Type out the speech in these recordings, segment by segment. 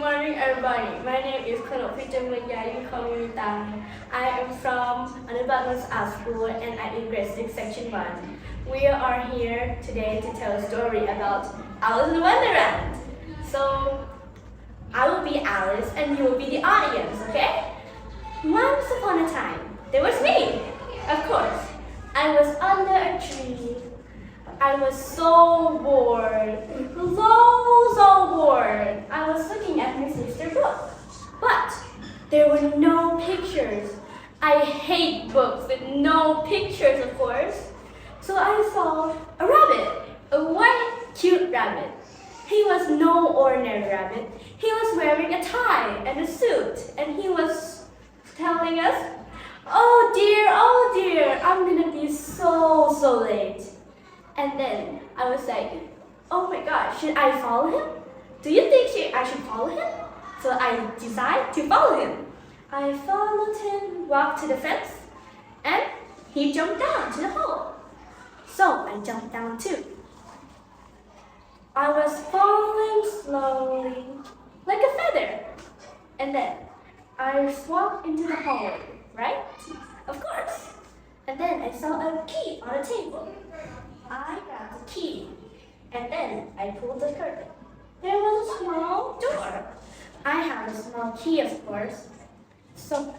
morning, everybody. My name is Khonkaen Book Fair. You call me Tang. I am from Bal Noon Sa'ad School and I'm in grade 6, section 1. We are here today to tell a story about Alice in Wonderland. So, I will be Alice and you will be the audience, okay? Once upon a time, there was me, of course. I was under a tree. I was so bored, so bored. I was looking at my sister's book, but there were no pictures. I hate books with no pictures, of course. So I saw a rabbit, a white, cute rabbit. He was no ordinary rabbit. He was wearing a tie and a suit, and he was telling us, oh dear, I'm gonna be so late. And then I was like, oh my god, should I follow him? Do you think I should follow him? So I decided to follow him. I followed him, walked to the fence, and he jumped down to the hole. So I jumped down too. I was falling slowly, like a feather. And then I walked into the hole, right? Of course. And then I saw a key on a table. I grabbed the key, and then I pulled the curtain. There was a small door. I had a small key, of course. So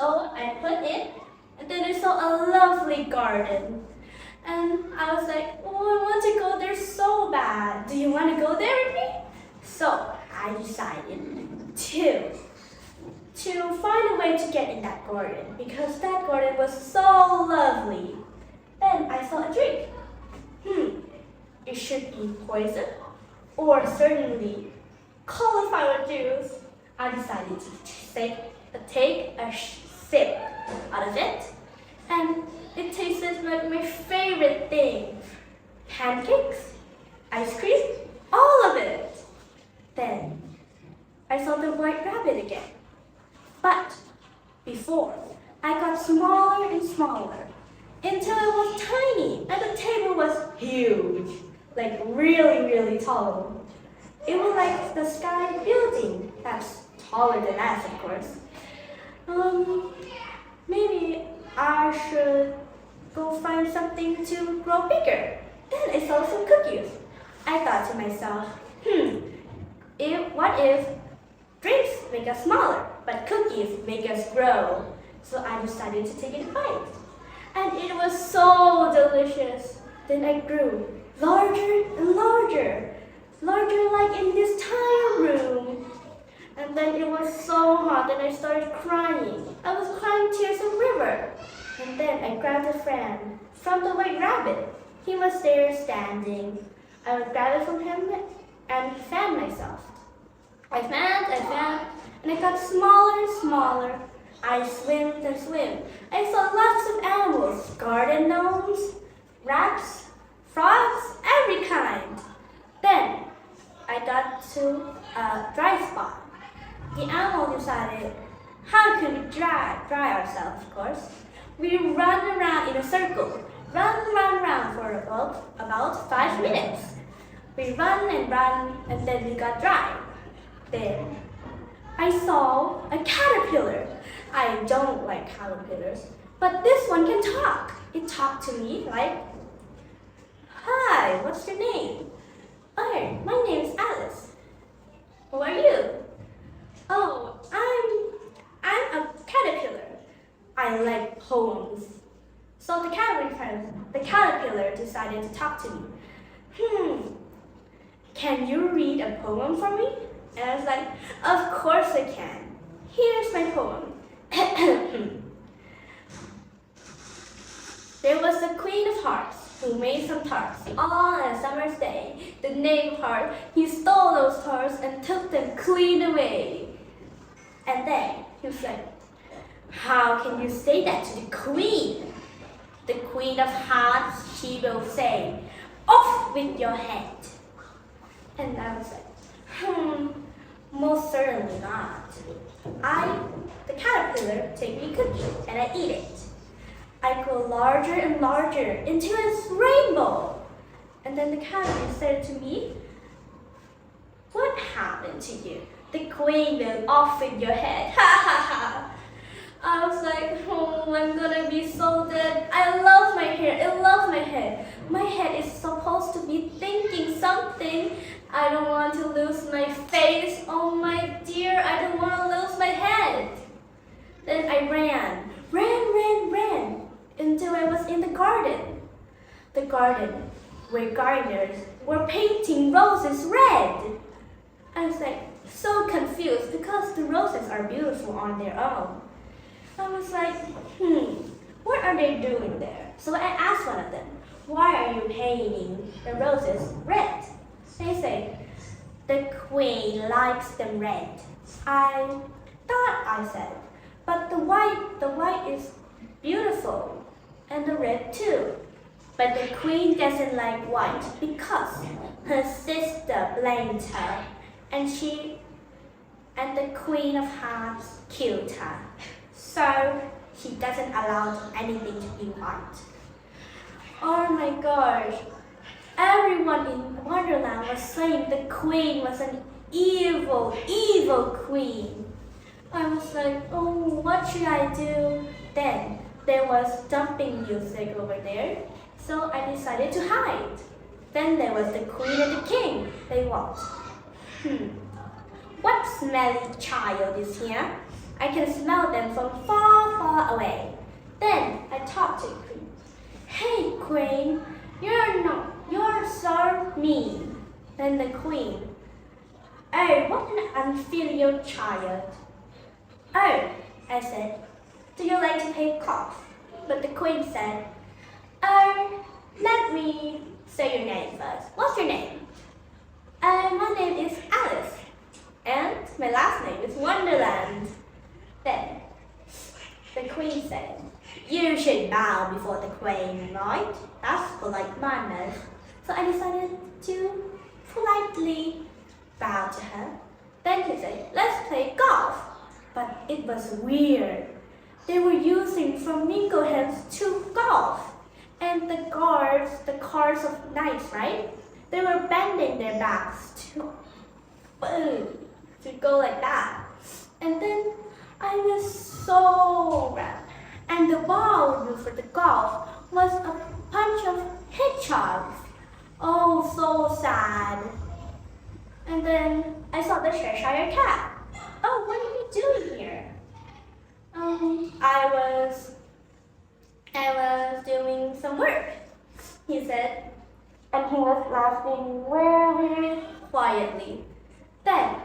I put it, and then I saw a lovely garden. And I was like, oh, I want to go there so bad. Do you want to go there with me? So I decided to find a way to get in that garden, because that garden was so lovely. Then I saw a drink. It should be poison or certainly cauliflower juice. I decided to take a sip out of it, and it tasted like my favorite thing. Pancakes, ice cream, all of it. Then I saw the white rabbit again. But before, I got smaller and smaller until it was tiny and the table was huge, like really tall. It was like the sky building that's taller than us, of course. Maybe I should go find something to grow bigger. Then I saw some cookies. I thought to myself, what if drinks make us smaller, but cookies make us grow? So I decided to take it a bite. And it was so delicious. Then I grew larger and larger like in this tiny room. And then it was so hot that I started crying. I was crying tears of river. And then I grabbed a fan from the white rabbit. He was there standing. I would grab it from him and fan myself. I fanned, and I got smaller and smaller. I swam and swam. I saw lots of animals, garden gnomes, rats, frogs, every kind. Then I got to a dry spot. The animals decided, how can we dry ourselves, of course? We run around in a circle, run for about 5 minutes. We run, and then we got dry. Then I saw a caterpillar. I don't like caterpillars, but this one can talk. It talked to me like, hi, what's your name? Oh, my name is Alice. Who are you? Oh, I'm a caterpillar. I like poems. So the caterpillar decided to talk to me. Can you read a poem for me? And I was like, of course I can. Here's my poem. There was a queen of hearts who made some tarts all on a summer's day. The knave of hearts, he stole those tarts and took them clean away. And then he was like, how can you say that to the queen? The queen of hearts, she will say, off with your head. And I was like, most certainly not. The caterpillar, take me cookie and I eat it. I grow larger and larger into a rainbow. And then the caterpillar said to me, what happened to you? the queen will off with your head. Ha ha ha. I was like, oh, I'm gonna be so dead. I love my hair. I love my head. My head is supposed to be thinking something. I don't want to lose my face. Oh my dear, I don't want to lose my head. Then I ran until I was in the garden. The garden where gardeners were painting roses red. I was like so confused because the roses are beautiful on their own. I was like, what are they doing there? So I asked one of them, why are you painting the roses red? They say, the queen likes them red. I thought, I said, but the white is beautiful, and the red too. But the queen doesn't like white because her sister blamed her, and the queen of hearts killed her. So she doesn't allow anything to be white. Oh my gosh. Everyone in Wonderland was saying the queen was an evil queen. I was like, oh, what should I do? Then there was dumping music over there, so I decided to hide. Then there was the queen and the king. They walked. What smelly child is here? I can smell them from far away. Then I talked to the queen. Hey, queen, you're so mean. Then the queen, oh, what an unfilial child. Oh, I said, do you like to play cough? But the queen said, oh, let me say your name first. What's your name? My name is Alice, and my last name is Wonderland. Then the queen said, you should bow before the queen, right? That's polite manners. So I decided to politely bow to her. Then he said, let's play golf. But it was weird. They were using flamingo hands to golf. And the cars of knights, right? They were bending their backs to go like that. And then I was so red. And the ball used for the golf was a bunch of hedgehogs. Oh, so sad. And then I saw the Cheshire Cat. Oh, what are you doing here? I was doing some work, he said, and he was laughing very quietly. Then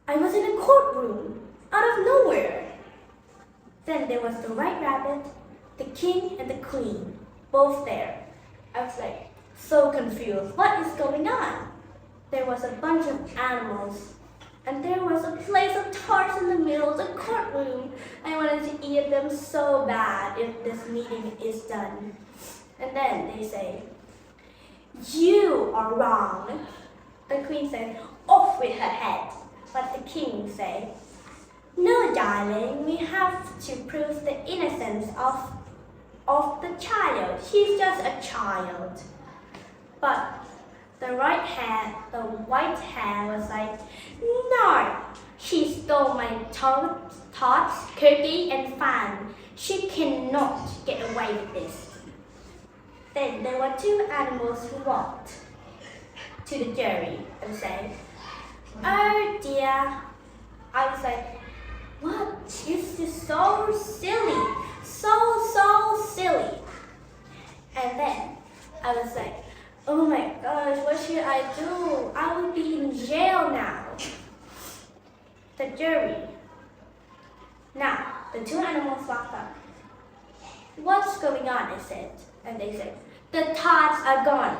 I was in a courtroom out of nowhere. Then there was the White Rabbit, the King, and the Queen, both there. I was like so confused. What is going on? There was a bunch of animals, and there was a place of tarts in the middle of the courtroom. I wanted to eat them so bad if this meeting is done. And then they say, you are wrong. The Queen said, off with her head. But the King said, no, darling, we have to prove the innocence of the child. She's just a child. But the white hair was like, no, she stole my tarts, cookie, and fan. She cannot get away with this. Then there were two animals who walked to the jury and said, oh dear. I was like, what? This is so silly. So silly. And then I was like, oh my gosh, what should I do? I will be in jail now. The jury. Now, the two animals walked up. What's going on? I said. And they said, the tarts are gone.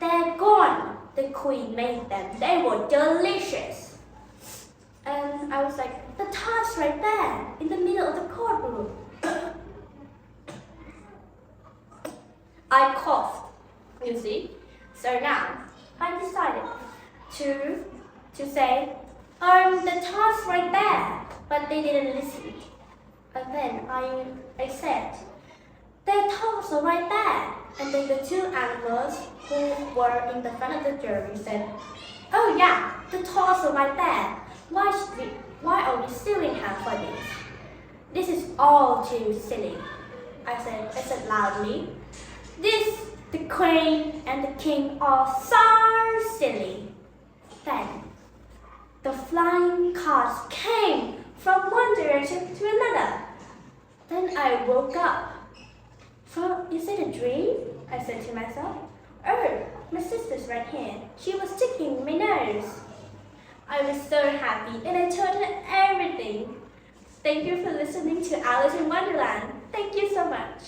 They're gone. The Queen made them. They were delicious. And I was like, the tarts right there, in the middle of the courtroom. I coughed, you see. So now, I decided to say, the tarts right there. But they didn't listen. And then I said, the tarts are right there. And then the two animals who were in the front of the jury said, Oh yeah, the toys are right there. Why are we stealing her for this? This is all too silly, I said loudly. The queen and the king are so silly. Then, the flying cars came from one direction to another. Then I woke up. Is it a dream? I said to myself. Oh, my sister's right here. She was tickling my nose. I was so happy and I told her everything. Thank you for listening to Alice in Wonderland. Thank you so much.